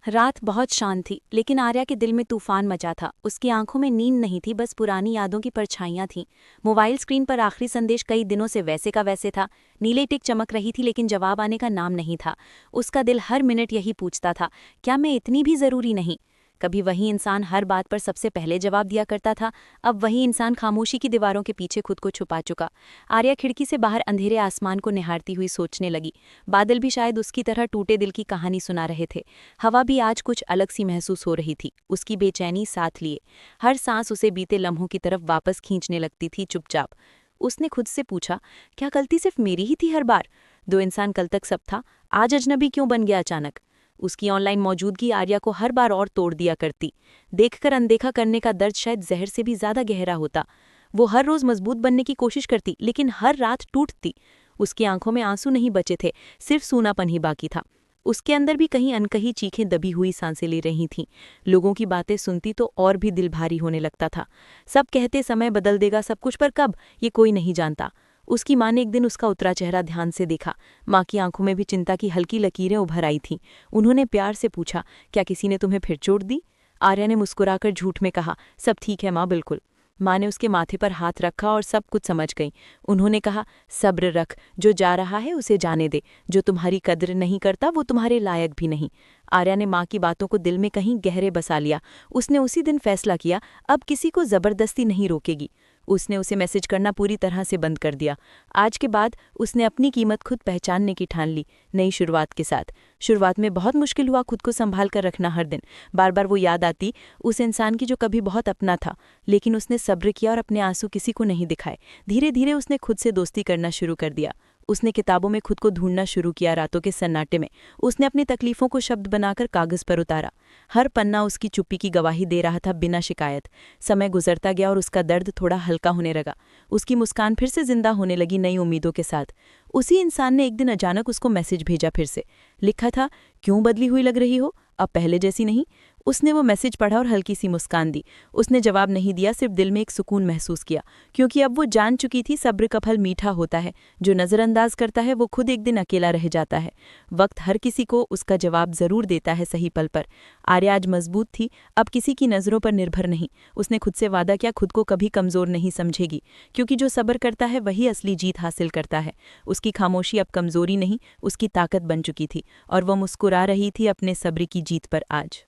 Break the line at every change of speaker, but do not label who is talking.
रात बहुत शांत थी, लेकिन आर्या के दिल में तूफान मचा था। उसकी आंखों में नींद नहीं थी, बस पुरानी यादों की परछाइयां थीं। मोबाइल स्क्रीन पर आखिरी संदेश कई दिनों से वैसे का वैसे था। नीले टिक चमक रही थी, लेकिन जवाब आने का नाम नहीं था। उसका दिल हर मिनट यही पूछता था, क्या मैं इतनी भी जरूरी नहीं? कभी वही इंसान हर बात पर सबसे पहले जवाब दिया करता था, अब वही इंसान खामोशी की दीवारों के पीछे खुद को छुपा चुका। आर्या खिड़की से बाहर अंधेरे आसमान को निहारती हुई सोचने लगी। बादल भी शायद उसकी तरह टूटे दिल की कहानी सुना रहे थे। हवा भी आज कुछ अलग सी महसूस हो रही थी, उसकी बेचैनी साथ लिए। हर सांस उसे बीते लम्हों की तरफ वापस खींचने लगती थी चुपचाप। उसने खुद से पूछा, क्या गलती सिर्फ मेरी ही थी हर बार? दो इंसान कल तक सब था, आज अजनबी क्यों बन गया अचानक? उसकी ऑनलाइन मौजूदगी आर्या को हर बार और तोड़ दिया करती। देखकर अनदेखा करने का दर्द शायद जहर से भी ज्यादा गहरा होता। वो हर रोज मजबूत बनने की कोशिश करती, लेकिन हर रात टूटती। उसकी आंखों में आंसू नहीं बचे थे, सिर्फ सूनापन ही बाकी था। उसके अंदर भी कहीं अनकही चीखें दबी हुई सांसें ले रही थीं। लोगों की बातें सुनती तो और भी दिल भारी होने लगता था। सब कहते समय बदल देगा सब कुछ, पर कब, ये कोई नहीं जानता। उसकी माँ ने एक दिन उसका उतरा चेहरा ध्यान से देखा। माँ की आंखों में भी चिंता की हल्की लकीरें उभर आई थीं। उन्होंने प्यार से पूछा, क्या किसी ने तुम्हें फिर चोट दी? आर्या ने मुस्कुराकर झूठ में कहा, सब ठीक है माँ, बिल्कुल। माँ ने उसके माथे पर हाथ रखा और सब कुछ समझ गई। उन्होंने कहा, सब्र रख, जो जा रहा है उसे जाने दे। जो तुम्हारी कद्र नहीं करता वो तुम्हारे लायक भी नहीं। आर्या ने माँ की बातों को दिल में कहीं गहरे बसा लिया। उसने उसी दिन फैसला किया, अब किसी को जबरदस्ती नहीं रोकेगी। उसने उसे मैसेज करना पूरी तरह से बंद कर दिया। आज के बाद उसने अपनी कीमत खुद पहचानने की ठान ली, नई शुरुआत के साथ। शुरुआत में बहुत मुश्किल हुआ खुद को संभाल कर रखना हर दिन। बार बार वो याद आती, उस इंसान की जो कभी बहुत अपना था। लेकिन उसने सब्र किया और अपने आंसू किसी को नहीं दिखाए। धीरे धीरे उसने खुद से दोस्ती करना शुरू कर दिया। उसने किताबों में खुद को ढूंढना शुरू किया, रातों के सन्नाटे में। उसने अपनी तकलीफों को शब्द बनाकर कागज पर उतारा। हर पन्ना उसकी चुप्पी की गवाही दे रहा था, बिना शिकायत। समय गुजरता गया और उसका दर्द थोड़ा हल्का होने लगा। उसकी मुस्कान फिर से जिंदा होने लगी, नई उम्मीदों के साथ। उसी इंसान ने एक दिन अचानक उसको मैसेज भेजा फिर से। लिखा था, क्यों बदली हुई लग रही हो, अब पहले जैसी नहीं। उसने वो मैसेज पढ़ा और हल्की सी मुस्कान दी। उसने जवाब नहीं दिया, सिर्फ दिल में एक सुकून महसूस किया, क्योंकि अब वो जान चुकी थी सब्र का फल मीठा होता है। जो नज़रअंदाज करता है वो खुद एक दिन अकेला रह जाता है। वक्त हर किसी को उसका जवाब जरूर देता है सही पल पर। आर्या आज मजबूत थी, अब किसी की नज़रों पर निर्भर नहीं। उसने खुद से वादा किया, खुद को कभी कमज़ोर नहीं समझेगी, क्योंकि जो सब्र करता है वही असली जीत हासिल करता है। उसकी खामोशी अब कमज़ोरी नहीं, उसकी ताकत बन चुकी थी, और वह मुस्कुरा रही थी अपने सब्र की जीत पर आज।